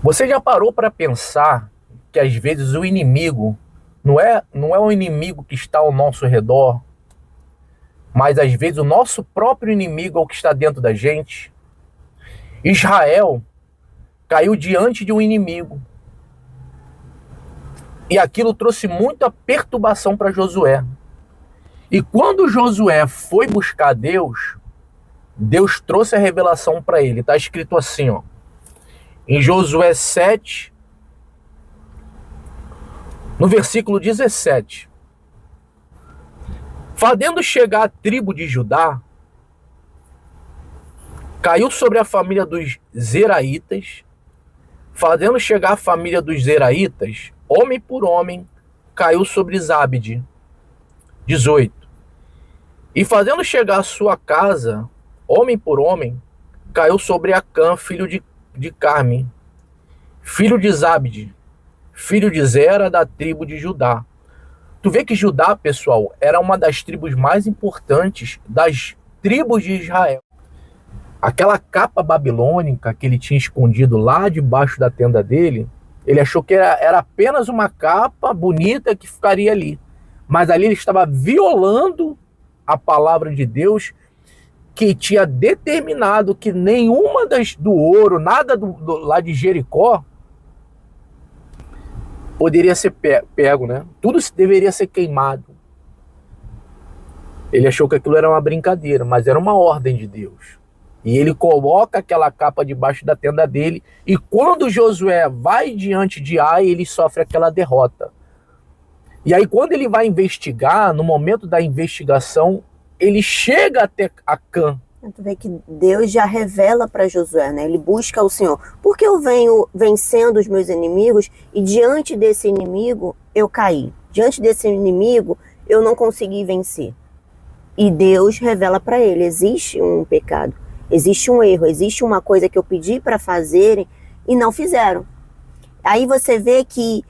Você já parou para pensar que às vezes o inimigo não é o inimigo que está ao nosso redor, mas às vezes o nosso próprio inimigo é o que está dentro da gente? Israel caiu diante de um inimigo e aquilo trouxe muita perturbação para Josué. E quando Josué foi buscar Deus, Deus trouxe a revelação para ele. Está escrito assim, ó, em Josué 7, no versículo 17. Fazendo chegar a tribo de Judá, caiu sobre a família dos Zeraitas. Fazendo chegar a família dos Zeraitas, homem por homem, caiu sobre Zabde. 18. E fazendo chegar a sua casa, homem por homem, caiu sobre Acã, filho de Carme, filho de Zabde, filho de Zera, da tribo de Judá. Tu vê que Judá, pessoal, era uma das tribos mais importantes das tribos de Israel. Aquela capa babilônica que ele tinha escondido lá debaixo da tenda dele, ele achou que era apenas uma capa bonita que ficaria ali. Mas ali ele estava violando a palavra de Deus, que tinha determinado que nenhuma do ouro, nada lá de Jericó, poderia ser pego, né? Tudo deveria ser queimado. Ele achou que aquilo era uma brincadeira, mas era uma ordem de Deus. E ele coloca aquela capa debaixo da tenda dele, e quando Josué vai diante de Ai, ele sofre aquela derrota. E aí quando ele vai investigar, no momento da investigação, ele chega até Acã. Tu vê que Deus já revela para Josué, né? Ele busca o Senhor. Porque eu venho vencendo os meus inimigos e diante desse inimigo eu caí. Diante desse inimigo eu não consegui vencer. E Deus revela para ele, existe um pecado, existe um erro, existe uma coisa que eu pedi para fazerem e não fizeram. Aí você vê que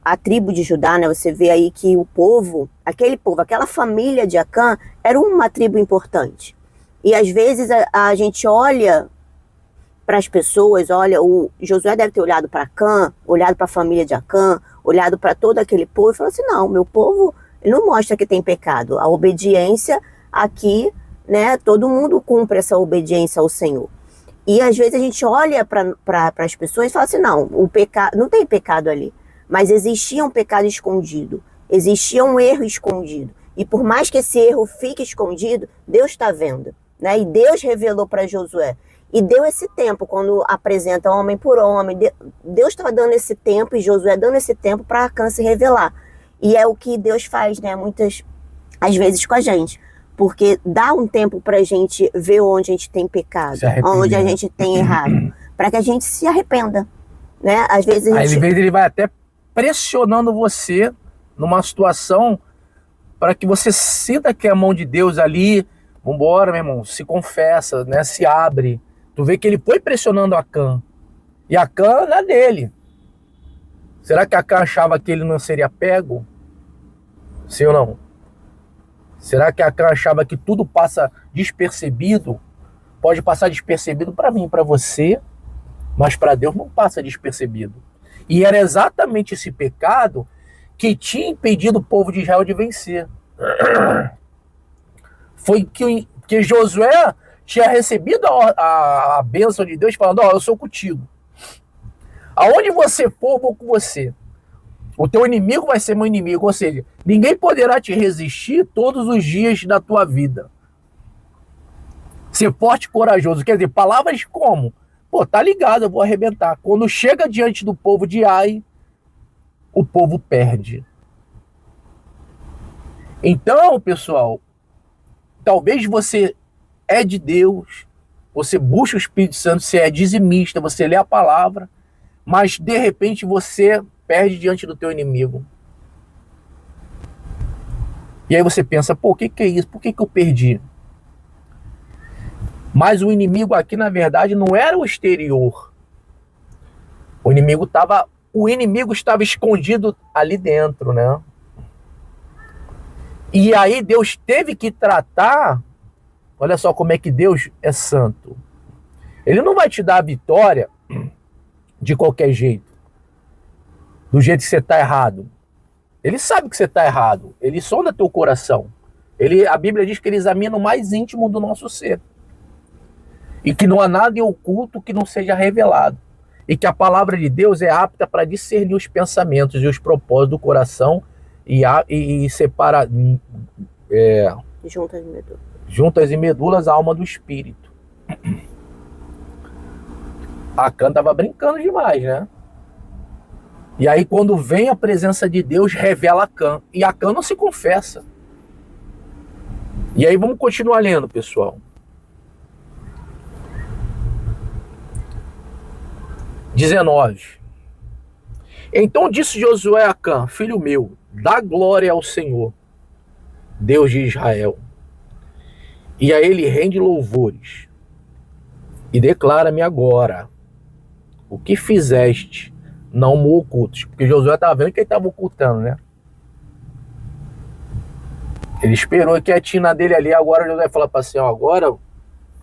a tribo de Judá, né? Você vê aí que o povo, aquela família de Acã era uma tribo importante. E às vezes a gente olha para as pessoas, olha, o Josué deve ter olhado para Acã, olhado para a família de Acã, olhado para todo aquele povo e falou assim, não, meu povo, ele não mostra que tem pecado. A obediência aqui, né? Todo mundo cumpre essa obediência ao Senhor. E às vezes a gente olha para as pessoas e fala assim, não, o pecado, não tem pecado ali. Mas existia um pecado escondido, existia um erro escondido. E por mais que esse erro fique escondido, Deus está vendo, né? E Deus revelou para Josué. E deu esse tempo, quando apresenta homem por homem, Deus estava dando esse tempo e Josué dando esse tempo para Acã se revelar. E é o que Deus faz, né? Às vezes com a gente. Porque dá um tempo para a gente ver onde a gente tem pecado, onde a gente tem errado, para que a gente se arrependa, né? Às vezes Aí, às vezes ele vai até pressionando você numa situação para que você sinta que é a mão de Deus ali. Vambora, meu irmão, se confessa, né? Se abre. Tu vê que ele foi pressionando Acã. E Acã é dele. Será que Acã achava que ele não seria pego? Sim ou não? Será que Acã achava que tudo passa despercebido? Pode passar despercebido para mim, para você, mas para Deus não passa despercebido. E era exatamente esse pecado que tinha impedido o povo de Israel de vencer. Foi que Josué tinha recebido a bênção de Deus, falando, eu sou contigo. Aonde você for, eu vou com você. O teu inimigo vai ser meu inimigo. Ou seja, ninguém poderá te resistir todos os dias da tua vida. Ser forte e corajoso. Quer dizer, palavras como? Tá ligado, eu vou arrebentar. Quando chega diante do povo de Ai, o povo perde. Então, pessoal, talvez você é de Deus, você busca o Espírito Santo, você é dizimista, você lê a palavra, mas de repente você perde diante do teu inimigo. E aí você pensa, o que é isso? Por que eu perdi? Mas o inimigo aqui, na verdade, não era o exterior. O inimigo estava escondido ali dentro, né? E aí Deus teve que tratar. Olha só como é que Deus é santo. Ele não vai te dar a vitória de qualquer jeito, do jeito que você está errado. Ele sabe que você está errado, ele sonda teu coração. A Bíblia diz que ele examina o mais íntimo do nosso ser. E que não há nada em oculto que não seja revelado. E que a palavra de Deus é apta para discernir os pensamentos e os propósitos do coração e separar juntas e medulas a alma do espírito. Acã estava brincando demais, né? E aí quando vem a presença de Deus, revela Acã. E Acã não se confessa. E aí vamos continuar lendo, pessoal. 19. Então disse Josué a Acã: filho meu, dá glória ao Senhor, Deus de Israel, e a ele rende louvores, e declara-me agora o que fizeste, não me ocultes. Porque Josué estava vendo que ele estava ocultando, né? Ele esperou quietinho na dele ali. Agora Josué fala para assim: ó, agora o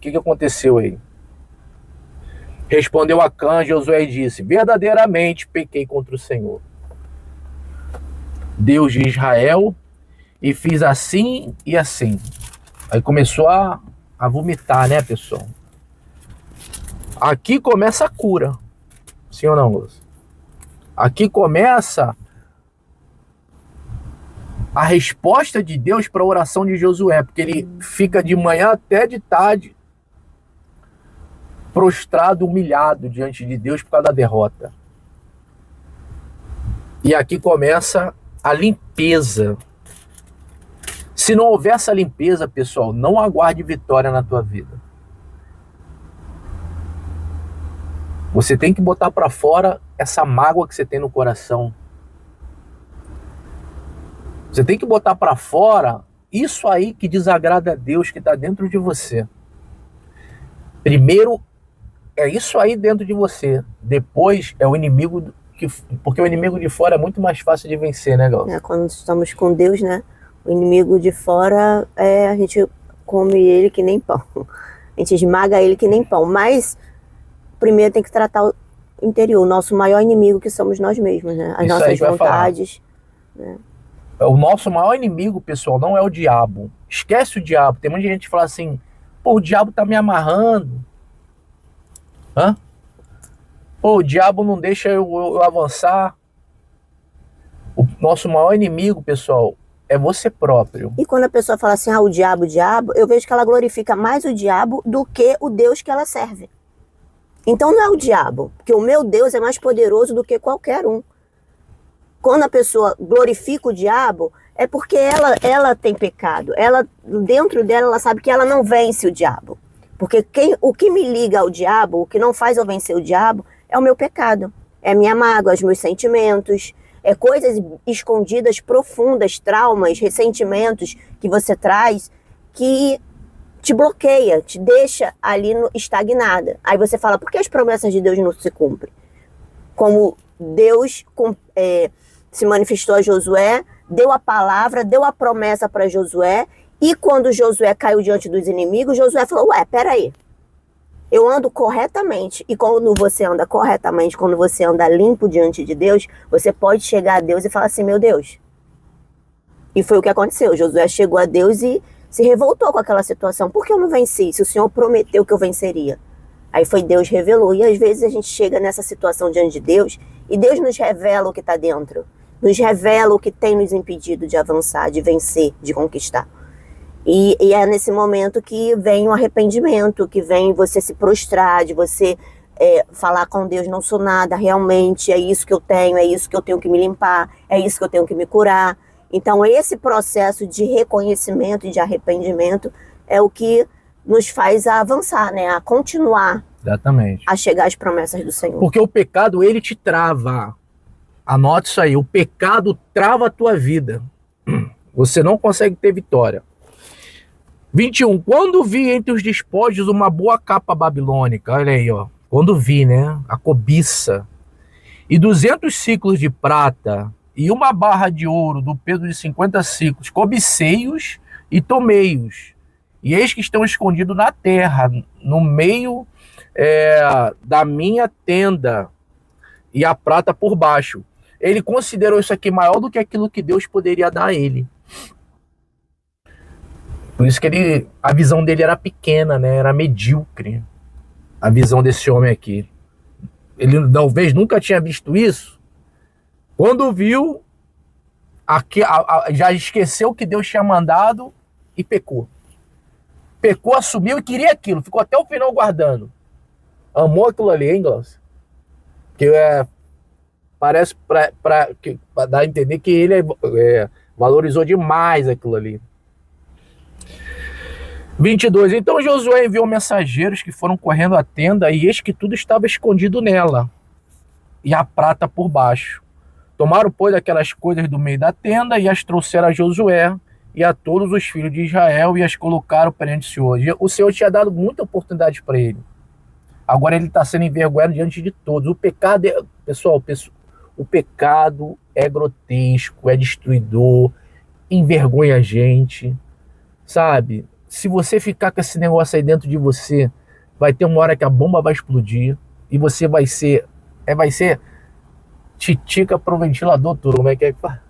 que aconteceu aí? Respondeu Acã, Josué, e disse: verdadeiramente pequei contra o Senhor, Deus de Israel, e fiz assim e assim. Aí começou a vomitar, né, pessoal? Aqui começa a cura. Sim ou não, Lúcio? Aqui começa a resposta de Deus para a oração de Josué, porque ele fica de manhã até de tarde prostrado, humilhado diante de Deus por causa da derrota. E aqui começa a limpeza. Se não houver essa limpeza, pessoal, não aguarde vitória na tua vida. Você tem que botar para fora essa mágoa que você tem no coração. Você tem que botar para fora isso aí que desagrada a Deus, que está dentro de você. Primeiro é isso aí dentro de você. Depois é o inimigo, porque o inimigo de fora é muito mais fácil de vencer, né, Gal? Quando estamos com Deus, né? O inimigo de fora, a gente come ele que nem pão. A gente esmaga ele que nem pão. Mas primeiro tem que tratar o interior, o nosso maior inimigo, que somos nós mesmos, né? As nossas vontades. Né? O nosso maior inimigo, pessoal, não é o diabo. Esquece o diabo. Tem muita gente que fala assim: pô, o diabo tá me amarrando. Hã? Pô, o diabo não deixa eu avançar. O nosso maior inimigo, pessoal, é você próprio. E quando a pessoa fala assim: o diabo, eu vejo que ela glorifica mais o diabo do que o Deus que ela serve. Então não é o diabo, porque o meu Deus é mais poderoso do que qualquer um. Quando a pessoa glorifica o diabo, é porque ela tem pecado. Ela, dentro dela, ela sabe que ela não vence o diabo. Porque o que me liga ao diabo, o que não faz eu vencer o diabo, é o meu pecado. É a minha mágoa, os meus sentimentos, é coisas escondidas, profundas, traumas, ressentimentos que você traz, que te bloqueia, te deixa ali estagnada. Aí você fala: por que as promessas de Deus não se cumprem? Como Deus se manifestou a Josué, deu a palavra, deu a promessa para Josué, e quando Josué caiu diante dos inimigos, Josué falou: peraí, eu ando corretamente. E quando você anda corretamente, quando você anda limpo diante de Deus, você pode chegar a Deus e falar assim: meu Deus. E foi o que aconteceu. Josué chegou a Deus e se revoltou com aquela situação. Por que eu não venci? Se o Senhor prometeu que eu venceria. Aí foi Deus revelou. E às vezes a gente chega nessa situação diante de Deus e Deus nos revela o que está dentro. Nos revela o que tem nos impedido de avançar, de vencer, de conquistar. E é nesse momento que vem o arrependimento, que vem você se prostrar, de você falar com Deus: não sou nada, realmente, é isso que eu tenho, é isso que eu tenho que me limpar, é isso que eu tenho que me curar. Então esse processo de reconhecimento e de arrependimento é o que nos faz avançar, né? A continuar. Exatamente. A chegar às promessas do Senhor. Porque o pecado, ele te trava. Anote isso aí, o pecado trava a tua vida. Você não consegue ter vitória. 21. Quando vi entre os despojos uma boa capa babilônica, olha aí, ó. Quando vi, né? A cobiça. E 200 ciclos de prata e uma barra de ouro do peso de 50 ciclos, cobicei-os e tomei-os. E eis que estão escondidos na terra, no meio da minha tenda. e a prata por baixo. Ele considerou isso aqui maior do que aquilo que Deus poderia dar a ele. Por isso que a visão dele era pequena, né? Era medíocre. A visão desse homem aqui. Ele talvez nunca tinha visto isso. Quando viu, já esqueceu que Deus tinha mandado e pecou. Pecou, assumiu e queria aquilo. Ficou até o final guardando. Amou aquilo ali, hein, Glaucio? Que parece para dar a entender que ele valorizou demais aquilo ali. 22. Então Josué enviou mensageiros que foram correndo à tenda, e eis que tudo estava escondido nela, e a prata por baixo. Tomaram, pois, aquelas coisas do meio da tenda e as trouxeram a Josué e a todos os filhos de Israel e as colocaram perante o Senhor. O Senhor tinha dado muita oportunidade para ele. Agora ele está sendo envergonhado diante de todos. O pecado, pessoal, o pecado é grotesco, é destruidor, envergonha a gente, sabe? Se você ficar com esse negócio aí dentro de você, vai ter uma hora que a bomba vai explodir e você vai ser titica pro ventilador, turma. Como é que faz?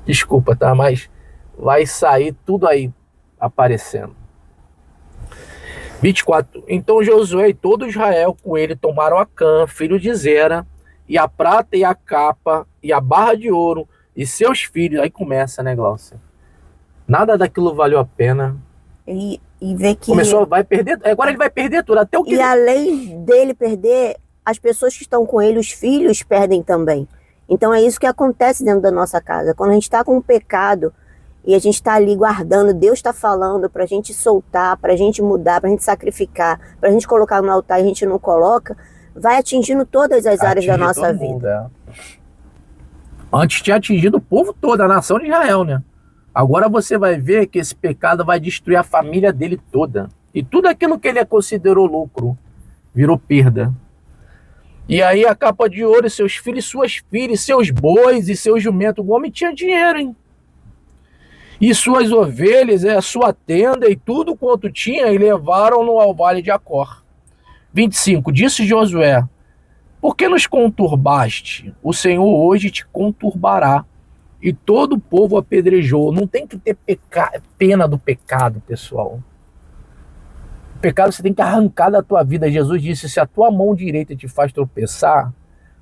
Desculpa, tá? Mas vai sair tudo aí aparecendo. 24. Então Josué e todo Israel com ele tomaram Acã, filho de Zera, e a prata e a capa e a barra de ouro e seus filhos. Aí começa, né, Glaucia? Nada daquilo valeu a pena. E ver que... Vai perder, agora ele vai perder tudo, até o que... E além dele perder, as pessoas que estão com ele, os filhos, perdem também. Então é isso que acontece dentro da nossa casa. Quando a gente está com um pecado e a gente está ali guardando, Deus está falando para a gente soltar, para a gente mudar, para a gente sacrificar, para a gente colocar no altar e a gente não coloca, vai atingindo todas as áreas da nossa vida. Mundo, Antes tinha atingido o povo todo, a nação de Israel, né? Agora você vai ver que esse pecado vai destruir a família dele toda. E tudo aquilo que ele considerou lucro virou perda. E aí a capa de ouro, seus filhos, suas filhas, seus bois e seus jumentos. O homem tinha dinheiro, hein? E suas ovelhas, a sua tenda e tudo quanto tinha, e levaram-no ao vale de Acor. 25. Disse Josué: por que nos conturbaste? O Senhor hoje te conturbará. E todo o povo apedrejou. Não tem que ter pena do pecado, pessoal. O pecado você tem que arrancar da tua vida. Jesus disse: se a tua mão direita te faz tropeçar,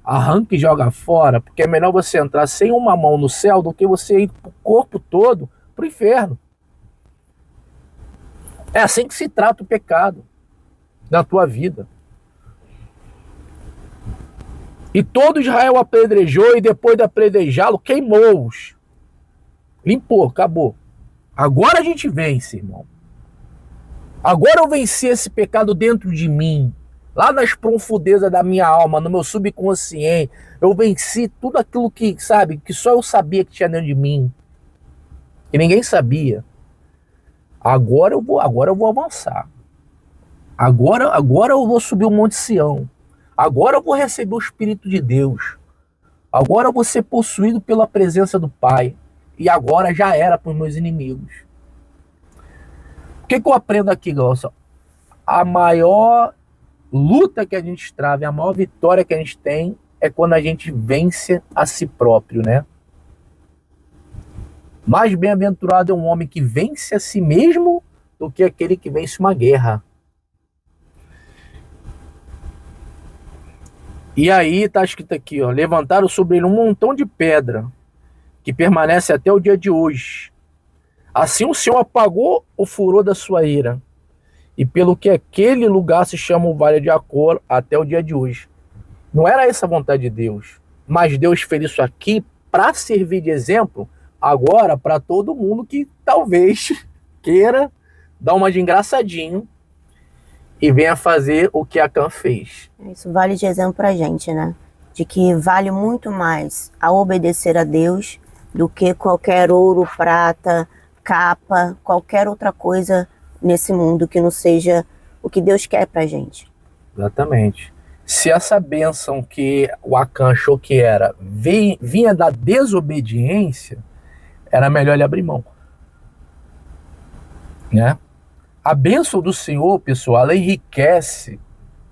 arranca e joga fora, porque é melhor você entrar sem uma mão no céu do que você ir pro corpo todo pro inferno. É assim que se trata o pecado na tua vida. E todo Israel apedrejou, e depois de apedrejá-lo, queimou-os. Limpou, acabou. Agora a gente vence, irmão. Agora eu venci esse pecado dentro de mim, lá nas profundezas da minha alma, no meu subconsciente. Eu venci tudo aquilo que, sabe, que só eu sabia que tinha dentro de mim. E ninguém sabia. Agora eu vou avançar. Agora eu vou subir o Monte Sião. Agora eu vou receber o Espírito de Deus. Agora eu vou ser possuído pela presença do Pai. E agora já era para os meus inimigos. O que eu aprendo aqui, Glaucio? A maior luta que a gente trava, a maior vitória que a gente tem é quando a gente vence a si próprio, né? Mais bem-aventurado é um homem que vence a si mesmo do que aquele que vence uma guerra. E aí está escrito aqui, ó: levantaram sobre ele um montão de pedra que permanece até o dia de hoje. Assim o Senhor apagou o furor da sua ira, e pelo que aquele lugar se chama o Vale de Acor até o dia de hoje. Não era essa a vontade de Deus, mas Deus fez isso aqui para servir de exemplo agora para todo mundo que talvez queira dar uma de engraçadinho e venha fazer o que Acã fez. Isso vale de exemplo pra gente, né? De que vale muito mais a obedecer a Deus do que qualquer ouro, prata, capa, qualquer outra coisa nesse mundo que não seja o que Deus quer pra gente. Exatamente. Se essa bênção que o Acã achou que era vinha da desobediência, era melhor ele abrir mão, né? A bênção do Senhor, pessoal, ela enriquece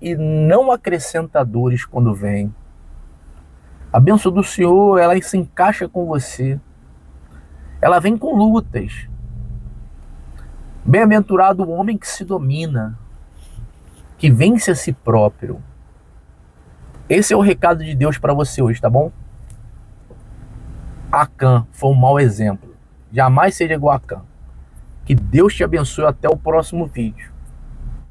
e não acrescenta dores quando vem. A bênção do Senhor, ela se encaixa com você. Ela vem com lutas. Bem-aventurado o homem que se domina, que vence a si próprio. Esse é o recado de Deus para você hoje, tá bom? Acã foi um mau exemplo. Jamais seja igual a Acã. Que Deus te abençoe, até o próximo vídeo.